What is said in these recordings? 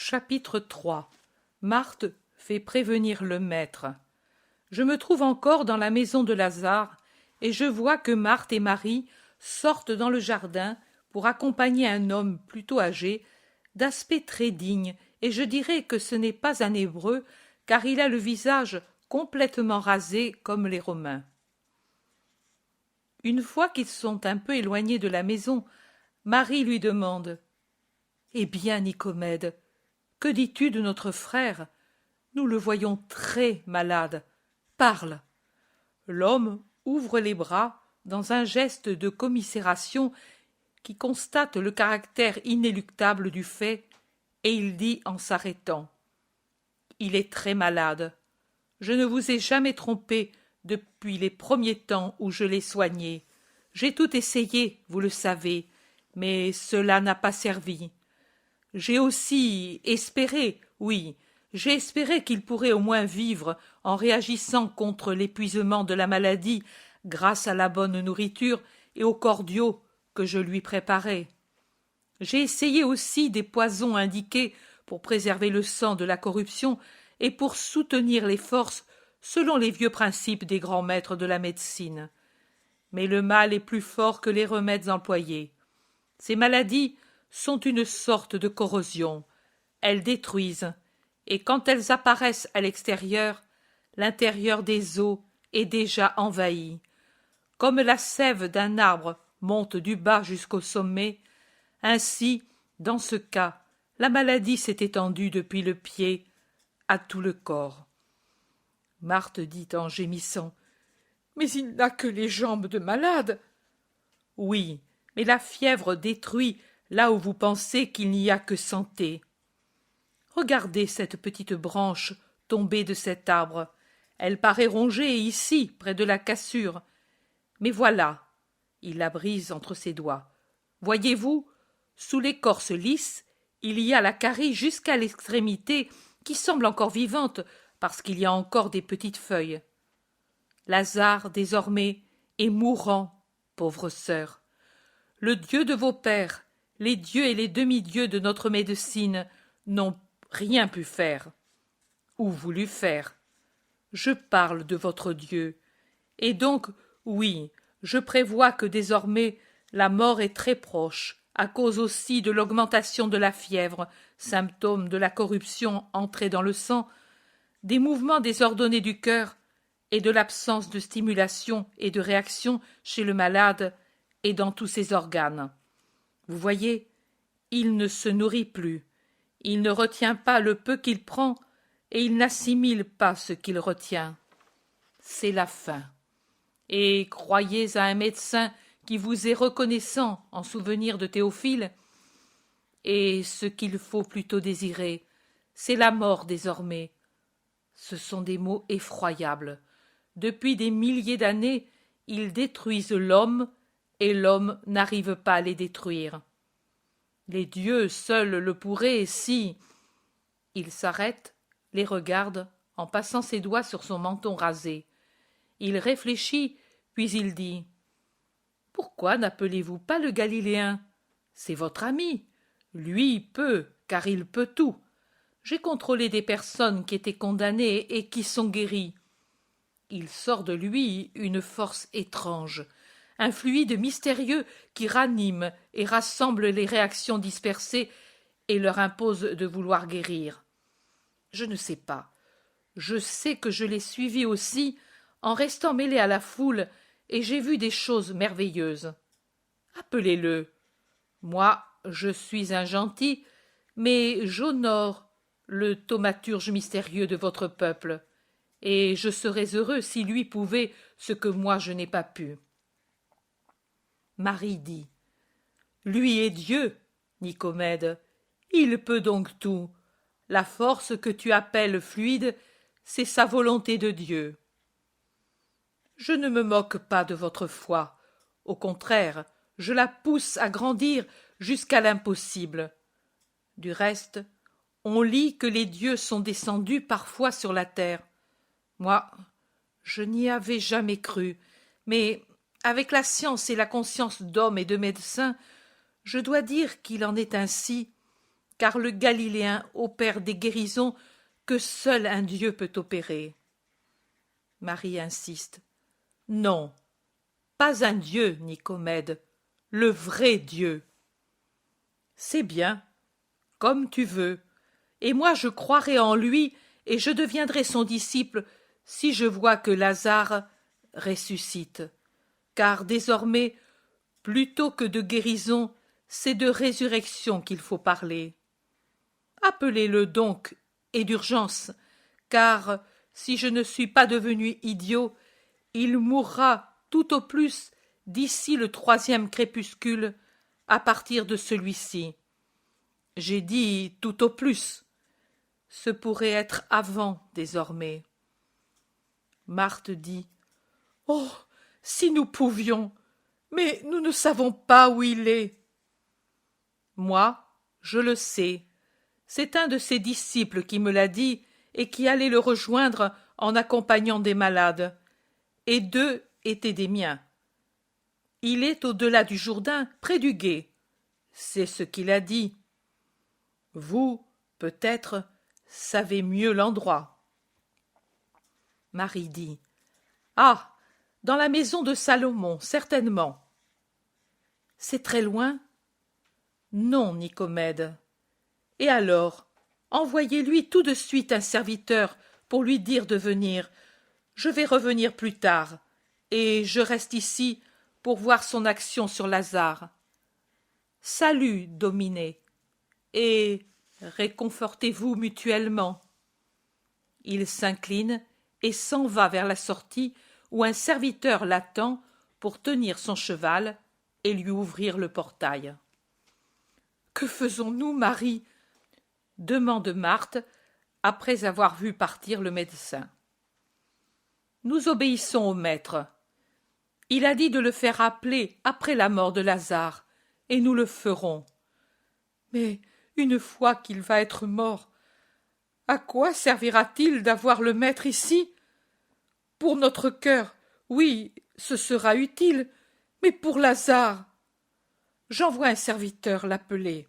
Chapitre 3. Marthe fait prévenir le maître. Je me trouve encore dans la maison de Lazare, et je vois que Marthe et Marie sortent dans le jardin pour accompagner un homme plutôt âgé, d'aspect très digne, et je dirais que ce n'est pas un Hébreu, car il a le visage complètement rasé comme les Romains. Une fois qu'ils sont un peu éloignés de la maison, Marie lui demande « Eh bien, Nicomède, que dis-tu de notre frère? Nous le voyons très malade. Parle. » L'homme ouvre les bras dans un geste de commisération qui constate le caractère inéluctable du fait, et il dit en s'arrêtant « Il est très malade. Je ne vous ai jamais trompé depuis les premiers temps où je l'ai soigné. J'ai tout essayé, vous le savez, mais cela n'a pas servi. J'ai aussi espéré, oui, j'ai espéré qu'il pourrait au moins vivre en réagissant contre l'épuisement de la maladie grâce à la bonne nourriture et aux cordiaux que je lui préparais. J'ai essayé aussi des poisons indiqués pour préserver le sang de la corruption et pour soutenir les forces selon les vieux principes des grands maîtres de la médecine. Mais le mal est plus fort que les remèdes employés. Ces maladies sont une sorte de corrosion. Elles détruisent, et quand elles apparaissent à l'extérieur, l'intérieur des os est déjà envahi. Comme la sève d'un arbre monte du bas jusqu'au sommet, ainsi, dans ce cas, la maladie s'est étendue depuis le pied à tout le corps. Marthe dit en gémissant « Mais il n'a que les jambes de malade. » « Oui, mais la fièvre détruit là où vous pensez qu'il n'y a que santé. Regardez cette petite branche tombée de cet arbre. Elle paraît rongée ici, près de la cassure. Mais voilà, il la brise entre ses doigts. Voyez-vous, sous l'écorce lisse, il y a la carie jusqu'à l'extrémité qui semble encore vivante parce qu'il y a encore des petites feuilles. Lazare, désormais, est mourant, pauvre sœur. Le Dieu de vos pères, les dieux et les demi-dieux de notre médecine n'ont rien pu faire, ou voulu faire. Je parle de votre Dieu. Et donc, oui, je prévois que désormais la mort est très proche, à cause aussi de l'augmentation de la fièvre, symptôme de la corruption entrée dans le sang, des mouvements désordonnés du cœur et de l'absence de stimulation et de réaction chez le malade et dans tous ses organes. Vous voyez, il ne se nourrit plus, il ne retient pas le peu qu'il prend et il n'assimile pas ce qu'il retient. C'est la faim. Et croyez à un médecin qui vous est reconnaissant en souvenir de Théophile. Et ce qu'il faut plutôt désirer, c'est la mort désormais. Ce sont des mots effroyables. Depuis des milliers d'années, ils détruisent l'homme, et l'homme n'arrive pas à les détruire. Les dieux seuls le pourraient si... Il s'arrête, les regarde, en passant ses doigts sur son menton rasé. Il réfléchit, puis il dit « Pourquoi n'appelez-vous pas le Galiléen? C'est votre ami. Lui peut, car il peut tout. J'ai contrôlé des personnes qui étaient condamnées et qui sont guéries. Il sort de lui une force étrange, un fluide mystérieux qui ranime et rassemble les réactions dispersées et leur impose de vouloir guérir. Je ne sais pas. Je sais que je l'ai suivi aussi en restant mêlé à la foule et j'ai vu des choses merveilleuses. Appelez-le. Moi, je suis un gentil, mais j'honore le thaumaturge mystérieux de votre peuple, et je serais heureux si lui pouvait ce que moi je n'ai pas pu. » Marie dit « Lui est Dieu, Nicomède. Il peut donc tout. La force que tu appelles fluide, c'est sa volonté de Dieu. » Je ne me moque pas de votre foi. Au contraire, je la pousse à grandir jusqu'à l'impossible. Du reste, on lit que les dieux sont descendus parfois sur la terre. Moi, je n'y avais jamais cru, mais avec la science et la conscience d'homme et de médecin, je dois dire qu'il en est ainsi, car le Galiléen opère des guérisons que seul un Dieu peut opérer. Marie insiste. Non, pas un Dieu, Nicomède, le vrai Dieu. C'est bien, comme tu veux, et moi je croirai en lui et je deviendrai son disciple si je vois que Lazare ressuscite. Car désormais, plutôt que de guérison, c'est de résurrection qu'il faut parler. Appelez-le donc, et d'urgence, car si je ne suis pas devenu idiot, il mourra tout au plus d'ici le 3e crépuscule, à partir de celui-ci. J'ai dit tout au plus. Ce pourrait être avant, désormais. Marthe dit. Oh, si nous pouvions, mais nous ne savons pas où il est. Moi, je le sais. C'est un de ses disciples qui me l'a dit et qui allait le rejoindre en accompagnant des malades. Et 2 étaient des miens. Il est au-delà du Jourdain, près du gué. C'est ce qu'il a dit. Vous, peut-être, savez mieux l'endroit. Marie dit. Ah, dans la maison de Salomon, certainement. C'est très loin? Non, Nicomède. Et alors, envoyez-lui tout de suite un serviteur pour lui dire de venir. Je vais revenir plus tard, et je reste ici pour voir son action sur Lazare. Salut, Dominé, et réconfortez-vous mutuellement. Il s'incline et s'en va vers la sortie où un serviteur l'attend pour tenir son cheval et lui ouvrir le portail. « Que faisons-nous, Marie ?» demande Marthe après avoir vu partir le médecin. « Nous obéissons au maître. Il a dit de le faire appeler après la mort de Lazare, et nous le ferons. Mais une fois qu'il va être mort, à quoi servira-t-il d'avoir le maître ici? Pour notre cœur, oui, ce sera utile, mais pour Lazare. J'envoie un serviteur l'appeler.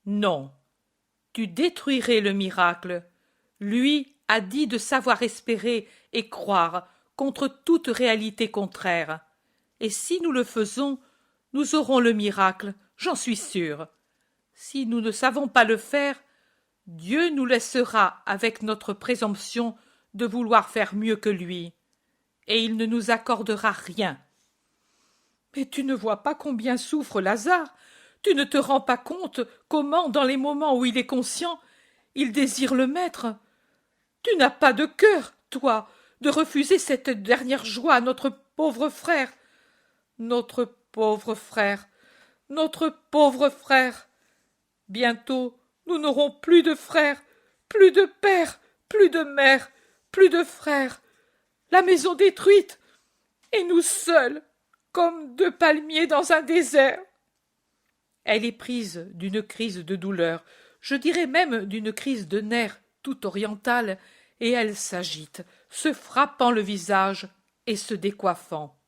Non, tu détruirais le miracle. Lui a dit de savoir espérer et croire contre toute réalité contraire. Et si nous le faisons, nous aurons le miracle, j'en suis sûre. Si nous ne savons pas le faire, Dieu nous laissera avec notre présomption de vouloir faire mieux que lui, et il ne nous accordera rien. Mais tu ne vois pas combien souffre Lazare, tu ne te rends pas compte comment, dans les moments où il est conscient, il désire le maître. Tu n'as pas de cœur, toi, de refuser cette dernière joie à notre pauvre frère. Notre pauvre frère, notre pauvre frère. Bientôt, nous n'aurons plus de frères, plus de père, plus de mère, plus de frères. La maison détruite, et nous seuls, comme 2 palmiers dans un désert. Elle est prise d'une crise de douleur, je dirais même d'une crise de nerfs tout orientale, et elle s'agite, se frappant le visage et se décoiffant.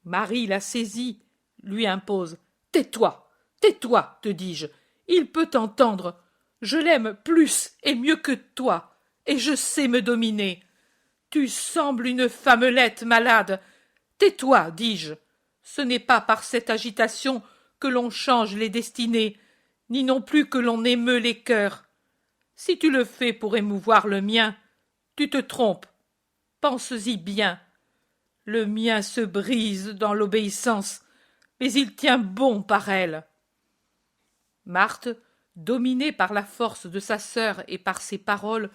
Marie la saisit, lui impose. « Tais-toi, tais-toi, te dis-je. Il peut t'entendre. Je l'aime plus et mieux que toi, et je sais me dominer. Tu sembles une femmelette malade. Tais-toi, dis-je. Ce n'est pas par cette agitation que l'on change les destinées, ni non plus que l'on émeut les cœurs. Si tu le fais pour émouvoir le mien, tu te trompes. Pense-y bien. Le mien se brise dans l'obéissance, mais il tient bon par elle. » Marthe, dominée par la force de sa sœur et par ses paroles,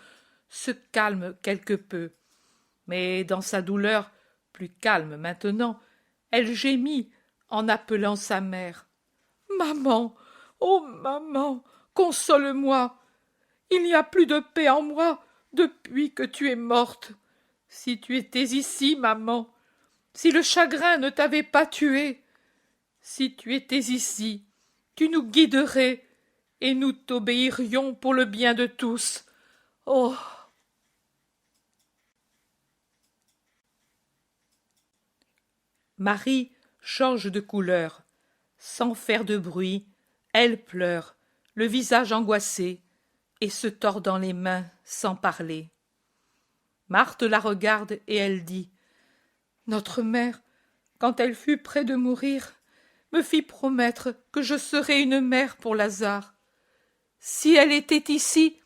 se calme quelque peu. Mais dans sa douleur, plus calme maintenant, elle gémit en appelant sa mère. « Maman, oh maman, console-moi. Il n'y a plus de paix en moi depuis que tu es morte. Si tu étais ici, maman, si le chagrin ne t'avait pas tuée, si tu étais ici, tu nous guiderais et nous t'obéirions pour le bien de tous. Oh !» Marie change de couleur. Sans faire de bruit, elle pleure, le visage angoissé, et se tordant les mains sans parler. Marthe la regarde et elle dit: Notre mère, quand elle fut près de mourir, me fit promettre que je serais une mère pour Lazare. Si elle était ici...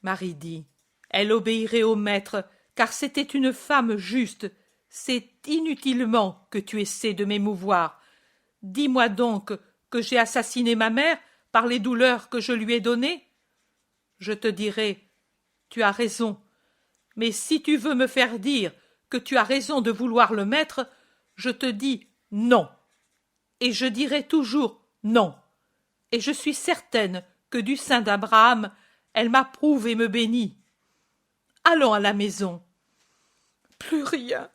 Marie dit: Elle obéirait au maître, car c'était une femme juste. C'est inutilement que tu essaies de m'émouvoir. Dis-moi donc que j'ai assassiné ma mère par les douleurs que je lui ai données. Je te dirai: Tu as raison. Mais si tu veux me faire dire que tu as raison de vouloir le maître, je te dis non. Et je dirai toujours non. Et je suis certaine que du sein d'Abraham, elle m'approuve et me bénit. Allons à la maison. Plus rien,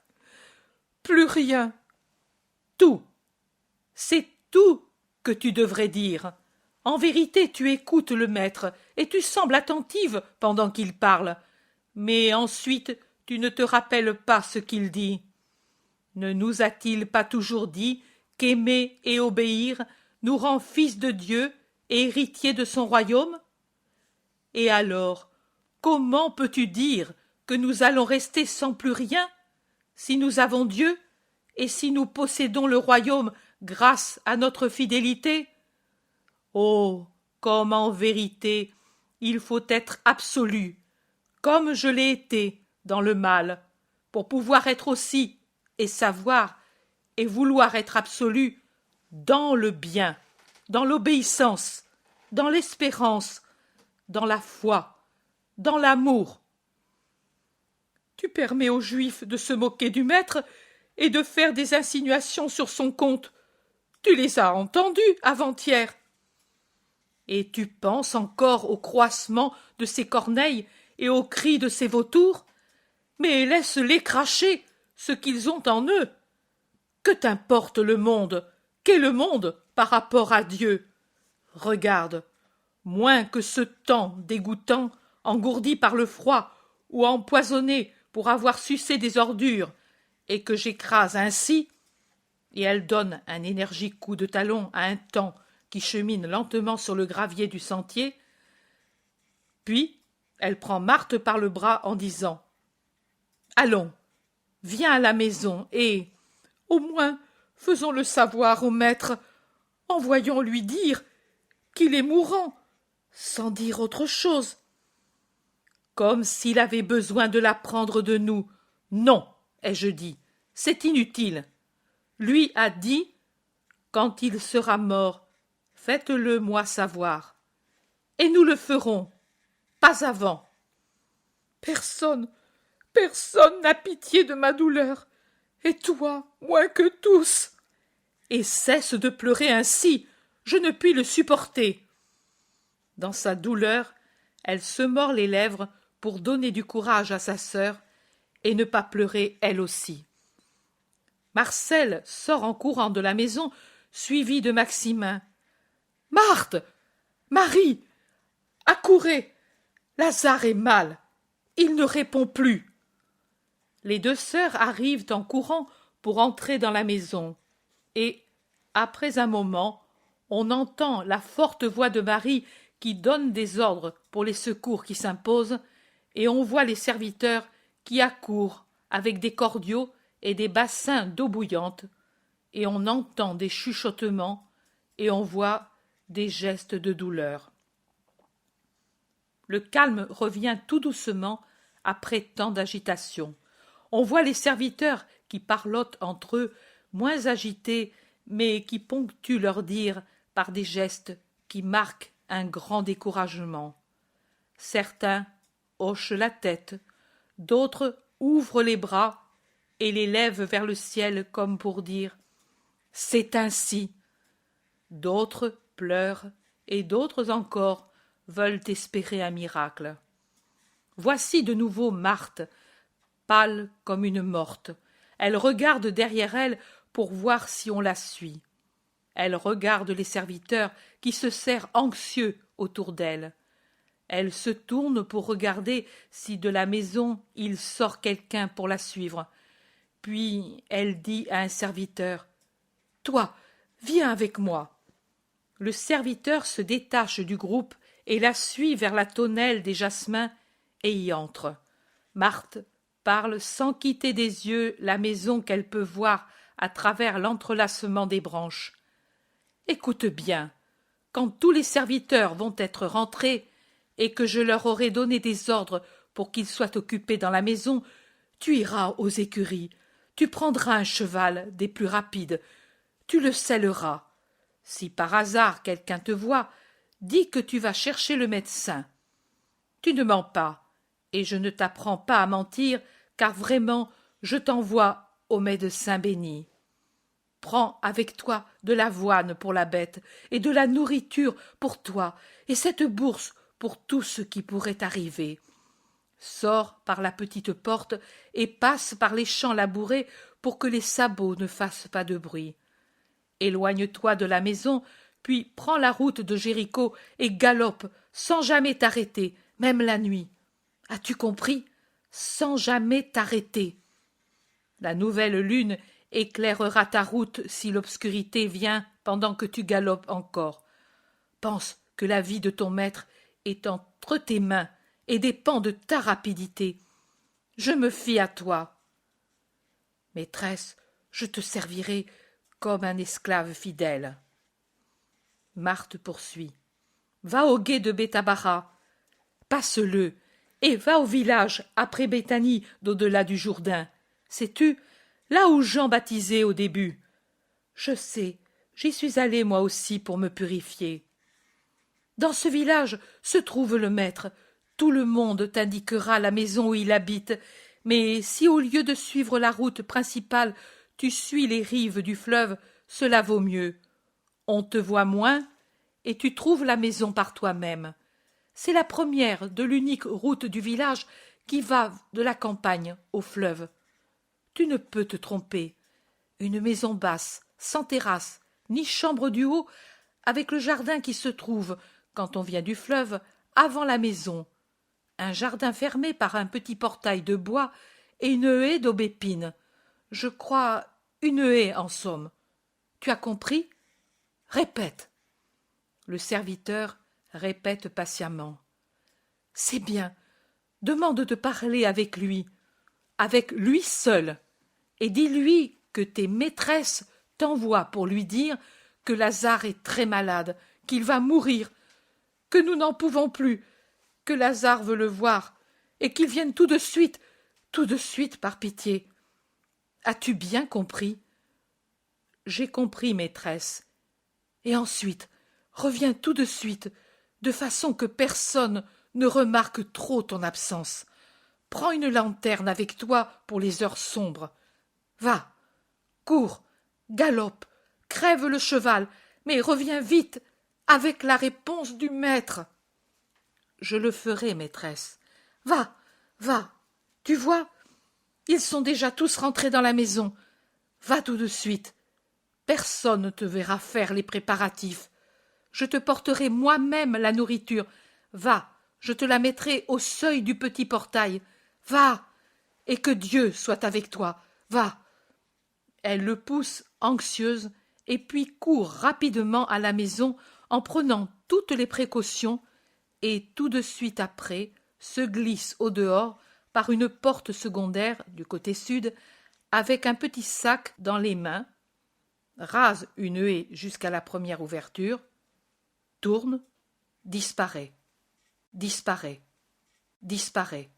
plus rien. Tout. C'est tout que tu devrais dire. En vérité, tu écoutes le maître, et tu sembles attentive pendant qu'il parle. Mais ensuite, tu ne te rappelles pas ce qu'il dit. Ne nous a-t-il pas toujours dit qu'aimer et obéir nous rend fils de Dieu et héritiers de son royaume? Et alors, comment peux-tu dire que nous allons rester sans plus rien, si nous avons Dieu et si nous possédons le royaume grâce à notre fidélité? Oh, comme en vérité il faut être absolu, comme je l'ai été dans le mal, pour pouvoir être aussi, et savoir, et vouloir être absolu dans le bien, dans l'obéissance, dans l'espérance, dans la foi, dans l'amour. Tu permets aux Juifs de se moquer du Maître et de faire des insinuations sur son compte. Tu les as entendus avant-hier. Et tu penses encore au croassement de ces corneilles et aux cris de ces vautours? Mais laisse-les cracher ce qu'ils ont en eux. Que t'importe le monde? Qu'est le monde par rapport à Dieu? Regarde, moins que ce temps dégoûtant, engourdi par le froid ou empoisonné pour avoir sucé des ordures, et que j'écrase ainsi, et elle donne un énergique coup de talon à un temps qui chemine lentement sur le gravier du sentier. Puis elle prend Marthe par le bras en disant: Allons, viens à la maison et, au moins, faisons-le savoir au maître, envoyons-lui dire qu'il est mourant, sans dire autre chose. Comme s'il avait besoin de l'apprendre de nous. Non, ai-je dit, c'est inutile. Lui a dit: Quand il sera mort, faites-le moi savoir. Et nous le ferons, pas avant. Personne n'a pitié de ma douleur, et toi, moins que tous. Et cesse de pleurer ainsi, je ne puis le supporter. Dans sa douleur, elle se mord les lèvres pour donner du courage à sa sœur et ne pas pleurer elle aussi. Marcel sort en courant de la maison, suivi de Maximin. « Marthe! Marie! Accourez! Lazare est mal! Il ne répond plus !» Les deux sœurs arrivent en courant pour entrer dans la maison. Et, après un moment, on entend la forte voix de Marie qui donne des ordres pour les secours qui s'imposent, et on voit les serviteurs qui accourent avec des cordiaux et des bassins d'eau bouillante, et on entend des chuchotements, et on voit des gestes de douleur. Le calme revient tout doucement après tant d'agitation. On voit les serviteurs qui parlottent entre eux, moins agités, mais qui ponctuent leurs dires par des gestes qui marquent un grand découragement. Certains hochent la tête, d'autres ouvrent les bras et les lèvent vers le ciel comme pour dire « C'est ainsi ». D'autres pleurent et d'autres encore veulent espérer un miracle. Voici de nouveau Marthe, pâle comme une morte. Elle regarde derrière elle pour voir si on la suit. Elle regarde les serviteurs qui se serrent anxieux autour d'elle. Elle se tourne pour regarder si de la maison il sort quelqu'un pour la suivre. Puis elle dit à un serviteur: « Toi, viens avec moi. » Le serviteur se détache du groupe et la suit vers la tonnelle des jasmins et y entre. Marthe parle sans quitter des yeux la maison qu'elle peut voir à travers l'entrelacement des branches. Écoute bien, quand tous les serviteurs vont être rentrés et que je leur aurai donné des ordres pour qu'ils soient occupés dans la maison, tu iras aux écuries, tu prendras un cheval des plus rapides, tu le selleras. Si par hasard quelqu'un te voit, dis que tu vas chercher le médecin. Tu ne mens pas, et je ne t'apprends pas à mentir, car vraiment je t'envoie au médecin béni. Prends avec toi de l'avoine pour la bête, et de la nourriture pour toi, et cette bourse pour tout ce qui pourrait arriver. Sors par la petite porte et passe par les champs labourés pour que les sabots ne fassent pas de bruit. Éloigne-toi de la maison, puis prends la route de Jéricho et galope sans jamais t'arrêter, même la nuit. As-tu compris? Sans jamais t'arrêter. La nouvelle lune éclairera ta route si l'obscurité vient pendant que tu galopes encore. Pense que la vie de ton maître est entre tes mains et dépend de ta rapidité. Je me fie à toi. Maîtresse, je te servirai comme un esclave fidèle. Marthe poursuit. Va au gué de Bethabara, passe-le, et va au village après Béthanie d'au-delà du Jourdain. Sais-tu, là où Jean baptisait au début? Je sais, j'y suis allée moi aussi pour me purifier. Dans ce village se trouve le maître. Tout le monde t'indiquera la maison où il habite, mais si au lieu de suivre la route principale, tu suis les rives du fleuve, cela vaut mieux. On te voit moins, et tu trouves la maison par toi-même. C'est la première de l'unique route du village qui va de la campagne au fleuve. Tu ne peux te tromper. Une maison basse, sans terrasse, ni chambre du haut, avec le jardin qui se trouve, quand on vient du fleuve, avant la maison. Un jardin fermé par un petit portail de bois et une haie d'aubépines. Je crois une haie, en somme. Tu as compris? Répète. Le serviteur répète patiemment. C'est bien. Demande de parler avec lui seul, et dis-lui que tes maîtresses t'envoient pour lui dire que Lazare est très malade, qu'il va mourir, que nous n'en pouvons plus, que Lazare veut le voir, et qu'il vienne tout de suite, par pitié. As-tu bien compris? J'ai compris, maîtresse. Et ensuite, reviens tout de suite, de façon que personne ne remarque trop ton absence. Prends une lanterne avec toi pour les heures sombres. Va, cours, galope, crève le cheval, mais reviens vite, avec la réponse du maître. Je le ferai, maîtresse. Va, va, tu vois, ils sont déjà tous rentrés dans la maison. Va tout de suite. Personne ne te verra faire les préparatifs. Je te porterai moi-même la nourriture. Va, je te la mettrai au seuil du petit portail. Va, et que Dieu soit avec toi. Va. Elle le pousse, anxieuse, et puis court rapidement à la maison en prenant toutes les précautions, et tout de suite après se glisse au dehors par une porte secondaire du côté sud, avec un petit sac dans les mains, rase une haie jusqu'à la première ouverture, tourne, disparaît, disparaît, disparaît.